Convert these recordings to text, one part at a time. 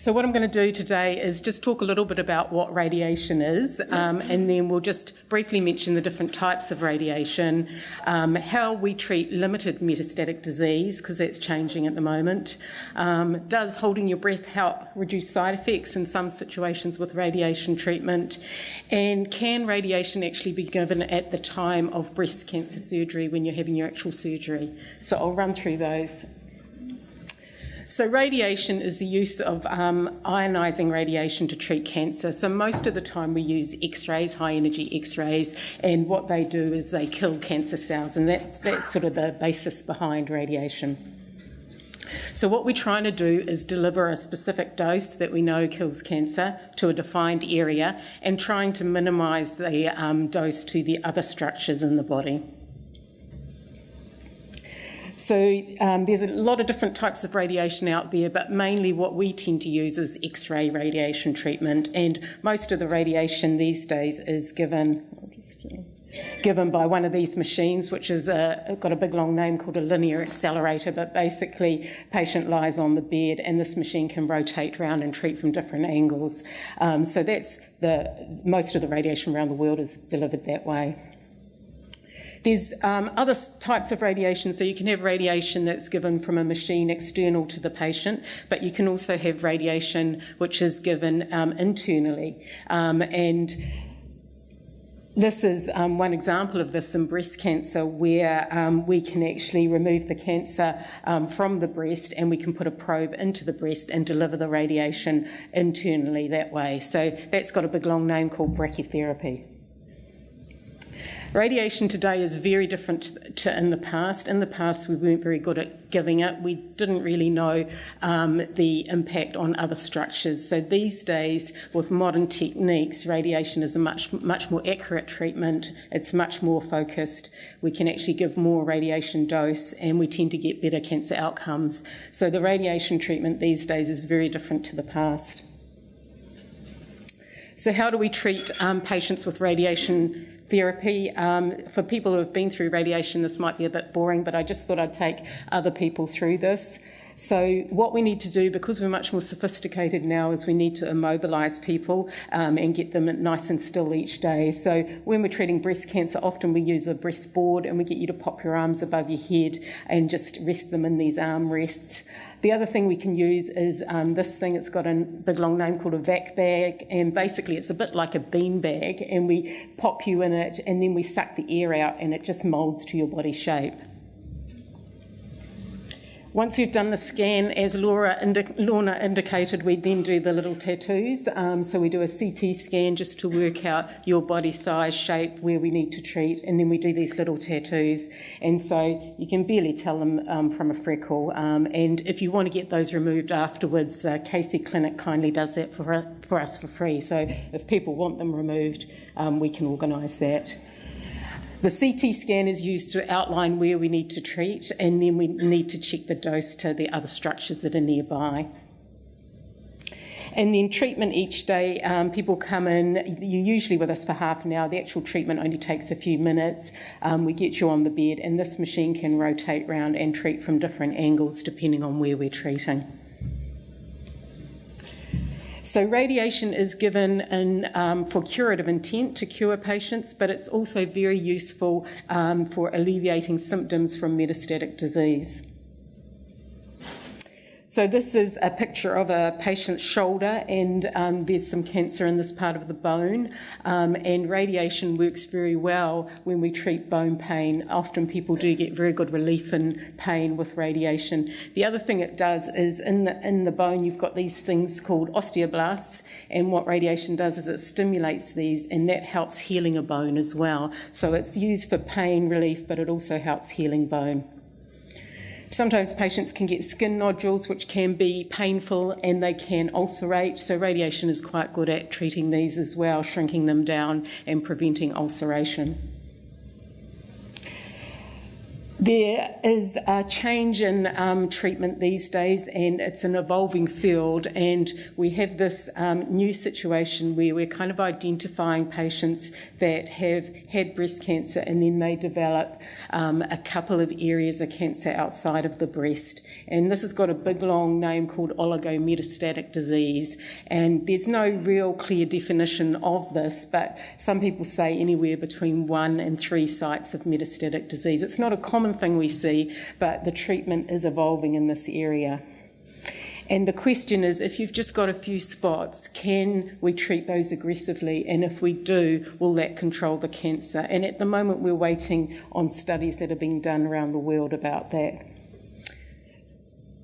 So what I'm going to do today is just talk a little bit about what radiation is, and then we'll just briefly mention the different types of radiation, how we treat limited metastatic disease, because that's changing at the moment. Does holding your breath help reduce side effects in some situations with radiation treatment? And can radiation actually be given at the time of breast cancer surgery when you're having your actual surgery? So I'll run through those. So radiation is the use of ionising radiation to treat cancer. So most of the time we use X-rays, high-energy X-rays, and what they do is they kill cancer cells, and that's sort of the basis behind radiation. So what we're trying to do is deliver a specific dose that we know kills cancer to a defined area, and trying to minimise the dose to the other structures in the body. So there's a lot of different types of radiation out there, but mainly what we tend to use is X-ray radiation treatment, and most of the radiation these days is given by one of these machines, which is got a big long name called a linear accelerator, but basically patient lies on the bed and this machine can rotate around and treat from different angles. So that's most of the radiation around the world is delivered that way. There's other types of radiation, so you can have radiation that's given from a machine external to the patient, but you can also have radiation which is given internally. And this is one example of this in breast cancer, where we can actually remove the cancer from the breast, and we can put a probe into the breast and deliver the radiation internally that way. So that's got a big long name called brachytherapy. Radiation today is very different to in the past. In the past, we weren't very good at giving it. We didn't really know the impact on other structures. So these days, with modern techniques, radiation is a much more accurate treatment. It's much more focused. We can actually give more radiation dose, and we tend to get better cancer outcomes. So the radiation treatment these days is very different to the past. So how do we treat patients with radiation therapy? For people who have been through radiation, this might be a bit boring, but I just thought I'd take other people through this. So what we need to do, because we're much more sophisticated now, is we need to immobilise people and get them nice and still each day. So when we're treating breast cancer, often we use a breast board, and we get you to pop your arms above your head and just rest them in these arm rests. The other thing we can use is this thing. It's got a big long name called a vac bag, and basically it's a bit like a bean bag, and we pop you in it, and then we suck the air out, and it just moulds to your body shape. Once we've done the scan, as Lorna indicated, we then do the little tattoos. So we do a CT scan just to work out your body size, shape, where we need to treat, and then we do these little tattoos. And so you can barely tell them from a freckle. And if you want to get those removed afterwards, Casey Clinic kindly does that for us for free. So if people want them removed, we can organise that. The CT scan is used to outline where we need to treat, and then we need to check the dose to the other structures that are nearby. And then treatment each day, people come in, you're usually with us for half an hour. The actual treatment only takes a few minutes. We get you on the bed, and this machine can rotate around and treat from different angles depending on where we're treating. So radiation is given for curative intent to cure patients, but it's also very useful for alleviating symptoms from metastatic disease. So this is a picture of a patient's shoulder, and there's some cancer in this part of the bone, and radiation works very well when we treat bone pain. Often people do get very good relief in pain with radiation. The other thing it does is in the bone you've got these things called osteoblasts, and what radiation does is it stimulates these, and that helps healing a bone as well. So it's used for pain relief, but it also helps healing bone. Sometimes patients can get skin nodules, which can be painful, and they can ulcerate. So radiation is quite good at treating these as well, shrinking them down and preventing ulceration. There is a change in treatment these days, and it's an evolving field, and we have this new situation where we're kind of identifying patients that have had breast cancer and then they develop a couple of areas of cancer outside of the breast. And this has got a big long name called oligometastatic disease, and there's no real clear definition of this, but some people say anywhere between 1 and 3 sites of metastatic disease. It's not a common thing we see, but the treatment is evolving in this area. And the question is, if you've just got a few spots, can we treat those aggressively? And if we do, will that control the cancer? And at the moment, we're waiting on studies that are being done around the world about that.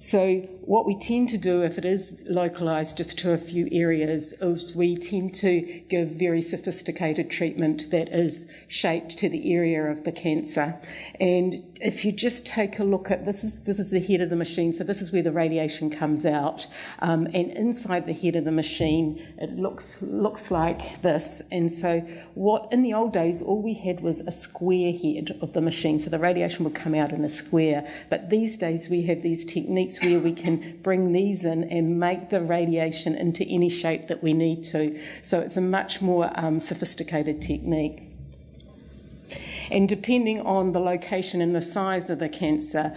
So what we tend to do, if it is localised just to a few areas, is we tend to give very sophisticated treatment that is shaped to the area of the cancer. And if you just take a look at, this is the head of the machine, so this is where the radiation comes out. And inside the head of the machine, it looks like this. And so what, in the old days, all we had was a square head of the machine, so the radiation would come out in a square. But these days we have these techniques where we can bring these in and make the radiation into any shape that we need to. So it's a much more sophisticated technique. And depending on the location and the size of the cancer,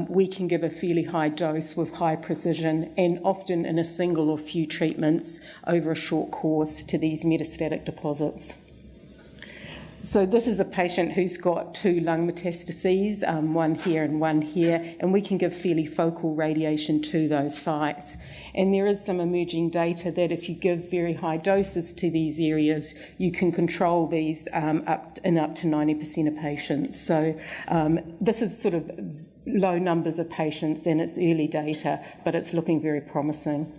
we can give a fairly high dose with high precision, and often in a single or few treatments over a short course to these metastatic deposits. So this is a patient who's got 2 lung metastases, one here and one here, and we can give fairly focal radiation to those sites. And there is some emerging data that if you give very high doses to these areas, you can control these up to 90% of patients. So this is sort of low numbers of patients and it's early data, but it's looking very promising.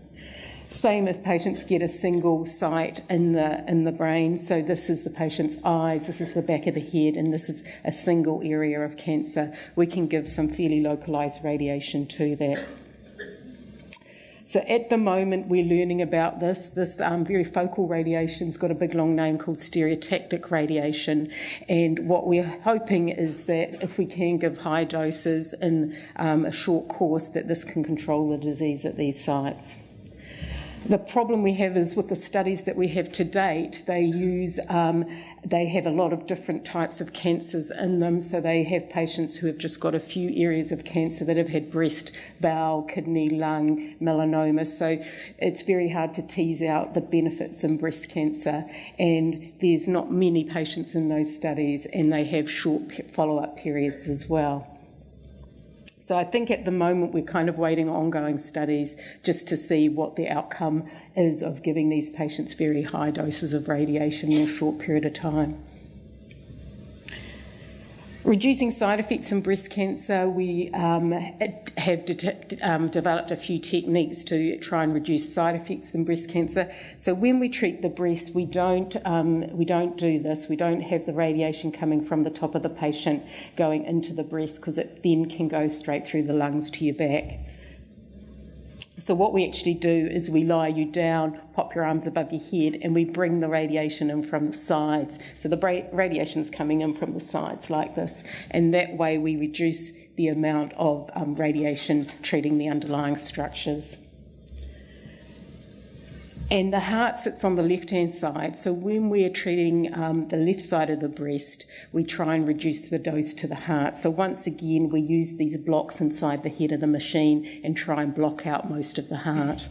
Same if patients get a single site in the brain. So this is the patient's eyes, this is the back of the head, and this is a single area of cancer. We can give some fairly localised radiation to that. So at the moment we're learning about this. This very focal radiation's got a big long name called stereotactic radiation, and what we're hoping is that if we can give high doses in a short course, that this can control the disease at these sites. The problem we have is with the studies that we have to date, they have a lot of different types of cancers in them. So they have patients who have just got a few areas of cancer that have had breast, bowel, kidney, lung, melanoma. So it's very hard to tease out the benefits in breast cancer. And there's not many patients in those studies, and they have short follow-up periods as well. So I think at the moment we're kind of waiting on ongoing studies just to see what the outcome is of giving these patients very high doses of radiation in a short period of time. Reducing side effects in breast cancer, we have developed a few techniques to try and reduce side effects in breast cancer. So when we treat the breast, we don't do this. We don't have the radiation coming from the top of the patient going into the breast, because it then can go straight through the lungs to your back. So what we actually do is we lie you down, pop your arms above your head, and we bring the radiation in from the sides. So the radiation's coming in from the sides like this, and that way we reduce the amount of radiation treating the underlying structures. And the heart sits on the left-hand side, so when we're treating the left side of the breast, we try and reduce the dose to the heart. So once again, we use these blocks inside the head of the machine and try and block out most of the heart.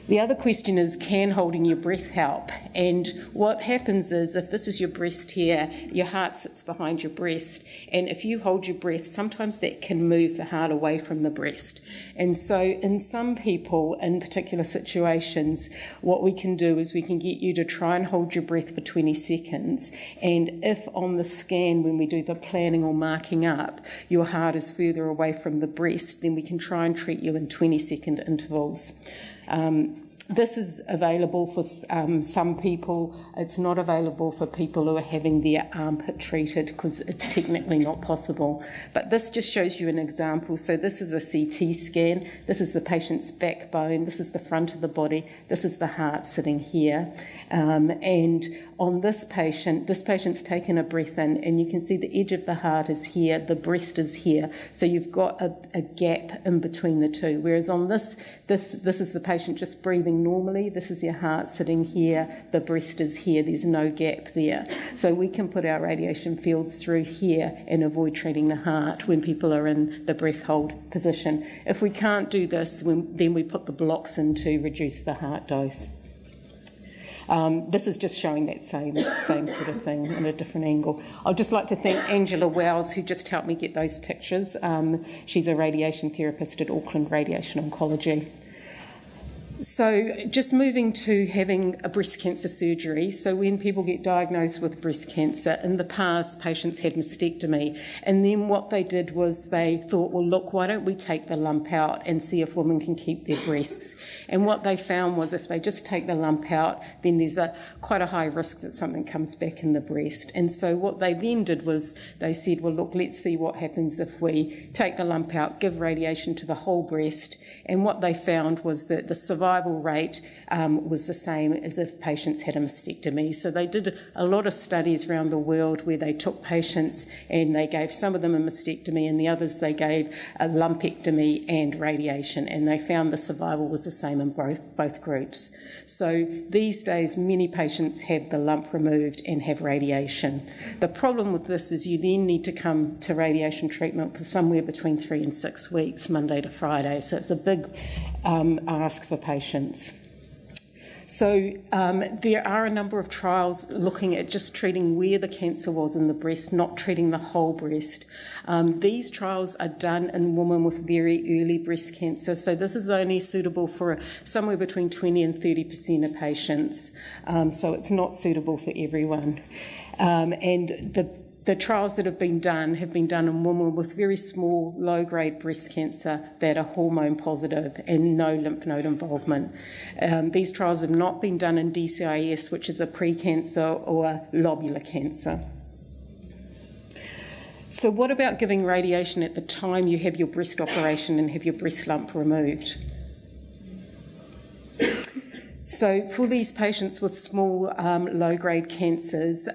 The other question is, can holding your breath help? And what happens is, if this is your breast here, your heart sits behind your breast, and if you hold your breath, sometimes that can move the heart away from the breast. And so in some people, in particular situations, what we can do is we can get you to try and hold your breath for 20 seconds, and if on the scan, when we do the planning or marking up, your heart is further away from the breast, then we can try and treat you in 20-second intervals. This is available for some people. It's not available for people who are having their armpit treated, because it's technically not possible. But this just shows you an example. So this is a CT scan. This is the patient's backbone. This is the front of the body. This is the heart sitting here. And on this patient's taken a breath in, and you can see the edge of the heart is here, the breast is here. So you've got a gap in between the two. Whereas on this is the patient just breathing normally. This is your heart sitting here, the breast is here, there's no gap there. So we can put our radiation fields through here and avoid treating the heart when people are in the breath hold position. If we can't do this, then we put the blocks in to reduce the heart dose. This is just showing that same sort of thing in a different angle. I'd just like to thank Angela Wells, who just helped me get those pictures. She's a radiation therapist at Auckland Radiation Oncology. So just moving to having a breast cancer surgery. So when people get diagnosed with breast cancer, in the past patients had mastectomy, and then what they did was they thought, well look, why don't we take the lump out and see if women can keep their breasts. And what they found was if they just take the lump out, then there's quite a high risk that something comes back in the breast. And so what they then did was they said, well look, let's see what happens if we take the lump out, give radiation to the whole breast. And what they found was that the survival rate was the same as if patients had a mastectomy. So they did a lot of studies around the world where they took patients and they gave some of them a mastectomy and the others they gave a lumpectomy and radiation, and they found the survival was the same in both groups. So these days many patients have the lump removed and have radiation. The problem with this is you then need to come to radiation treatment for somewhere between 3 and 6 weeks, Monday to Friday. So it's a big ask for patients. So there are a number of trials looking at just treating where the cancer was in the breast, not treating the whole breast. These trials are done in women with very early breast cancer, so this is only suitable for somewhere between 20 and 30% of patients, so it's not suitable for everyone. And the trials that have been done in women with very small, low-grade breast cancer that are hormone positive and no lymph node involvement. These trials have not been done in DCIS, which is a precancer or lobular cancer. So what about giving radiation at the time you have your breast operation and have your breast lump removed? So for these patients with small, low-grade cancers,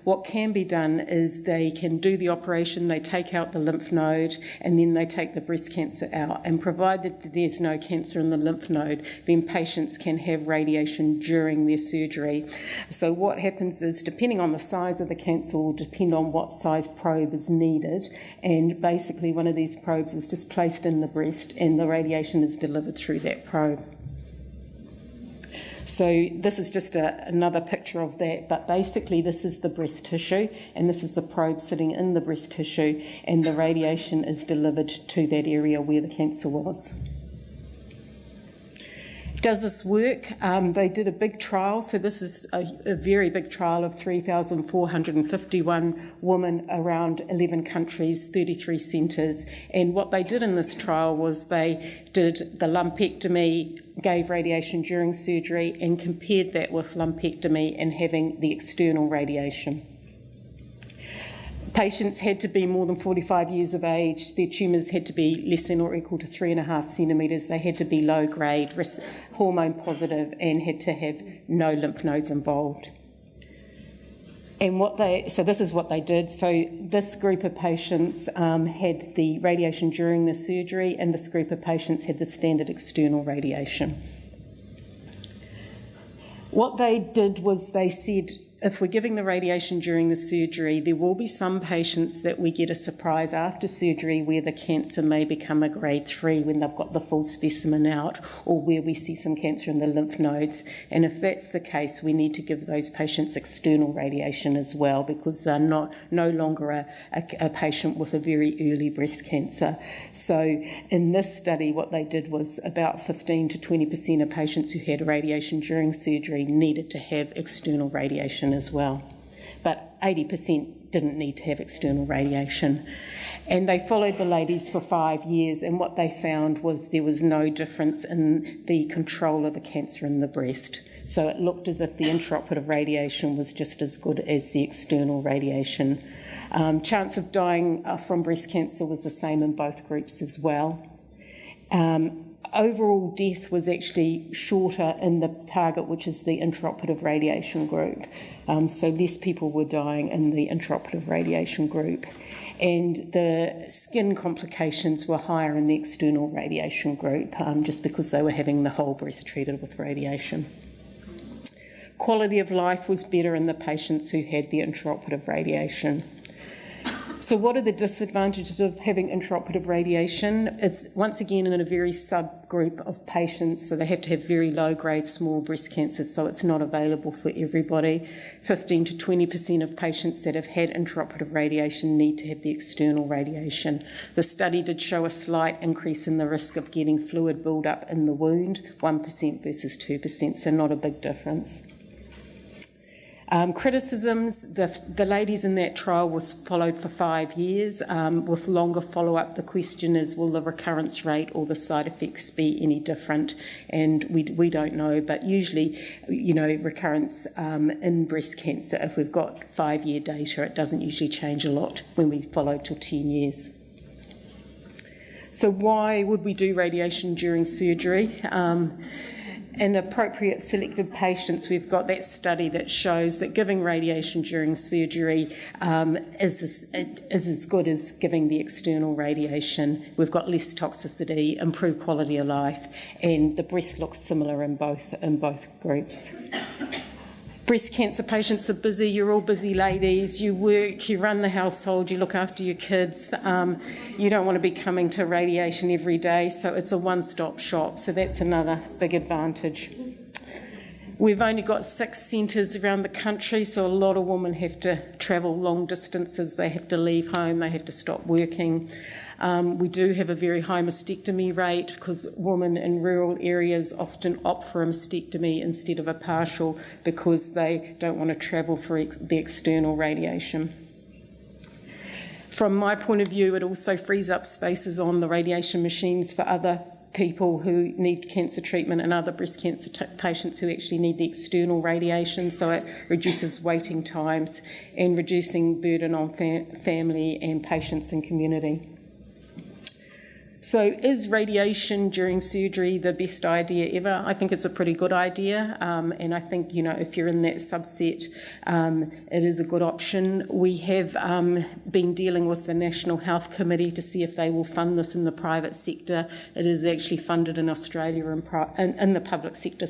what can be done is they can do the operation, they take out the lymph node, and then they take the breast cancer out. And provided that there's no cancer in the lymph node, then patients can have radiation during their surgery. So what happens is, depending on the size of the cancer, will depend on what size probe is needed. And basically one of these probes is just placed in the breast and the radiation is delivered through that probe. So this is just another picture of that, but basically this is the breast tissue and this is the probe sitting in the breast tissue, and the radiation is delivered to that area where the cancer was. Does this work? They did a big trial, so this is a very big trial of 3,451 women around 11 countries, 33 centres, and what they did in this trial was they did the lumpectomy, gave radiation during surgery, and compared that with lumpectomy and having the external radiation. Patients had to be more than 45 years of age, their tumours had to be less than or equal to 3.5 centimetres, they had to be low grade, hormone positive, and had to have no lymph nodes involved. And so this is what they did. So this group of patients had the radiation during the surgery, and this group of patients had the standard external radiation. What they did was they said, if we're giving the radiation during the surgery, there will be some patients that we get a surprise after surgery where the cancer may become a grade 3 when they've got the full specimen out, or where we see some cancer in the lymph nodes. And if that's the case, we need to give those patients external radiation as well, because they're no longer a patient with a very early breast cancer. So in this study, what they did was about 15 to 20% of patients who had radiation during surgery needed to have external radiation as well, but 80% didn't need to have external radiation. And they followed the ladies for 5 years, and what they found was there was no difference in the control of the cancer in the breast. So it looked as if the intraoperative radiation was just as good as the external radiation. Chance of dying from breast cancer was the same in both groups as well. overall death was actually shorter in the TARGET, which is the intraoperative radiation group. So less people were dying in the intraoperative radiation group. And the skin complications were higher in the external radiation group, just because they were having the whole breast treated with radiation. Quality of life was better in the patients who had the intraoperative radiation. So what are the disadvantages of having intraoperative radiation? It's once again in a very subgroup of patients, so they have to have very low-grade small breast cancer, so it's not available for everybody. 15 to 20% of patients that have had intraoperative radiation need to have the external radiation. The study did show a slight increase in the risk of getting fluid build-up in the wound, 1% versus 2%, so not a big difference. Criticisms, the ladies in that trial was followed for 5 years. With longer follow-up, the question is, will the recurrence rate or the side effects be any different? And we don't know, but usually, you know, recurrence in breast cancer, if we've got 5-year data, it doesn't usually change a lot when we follow till 10 years. So why would we do radiation during surgery? In appropriate selected patients, we've got that study that shows that giving radiation during surgery is as good as giving the external radiation. We've got less toxicity, improved quality of life, and the breast looks similar in both groups. Breast cancer patients are busy. You're all busy ladies. You work, you run the household, you look after your kids. You don't want to be coming to radiation every day, so it's a one-stop shop. So that's another big advantage. We've only got 6 centres around the country, so a lot of women have to travel long distances. They have to leave home, they have to stop working. We do have a very high mastectomy rate because women in rural areas often opt for a mastectomy instead of a partial because they don't want to travel for the external radiation. From my point of view, it also frees up spaces on the radiation machines for other people who need cancer treatment and other breast cancer patients who actually need the external radiation, so it reduces waiting times and reducing burden on family and patients and community. So is radiation during surgery the best idea ever? I think it's a pretty good idea, and I think, you know, if you're in that subset, it is a good option. We have been dealing with the National Health Committee to see if they will fund this in the private sector. It is actually funded in Australia in the public sector,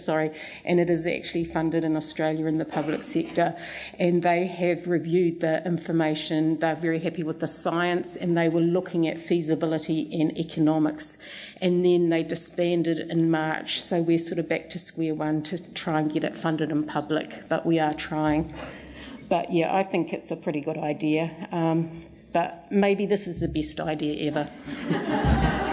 and it is actually funded in Australia in the public sector. And they have reviewed the information. They're very happy with the science, and they were looking at feasibility and economics. And then they disbanded in March, so we're sort of back to square one to try and get it funded in public, but we are trying. But yeah, I think it's a pretty good idea, but maybe this is the best idea ever.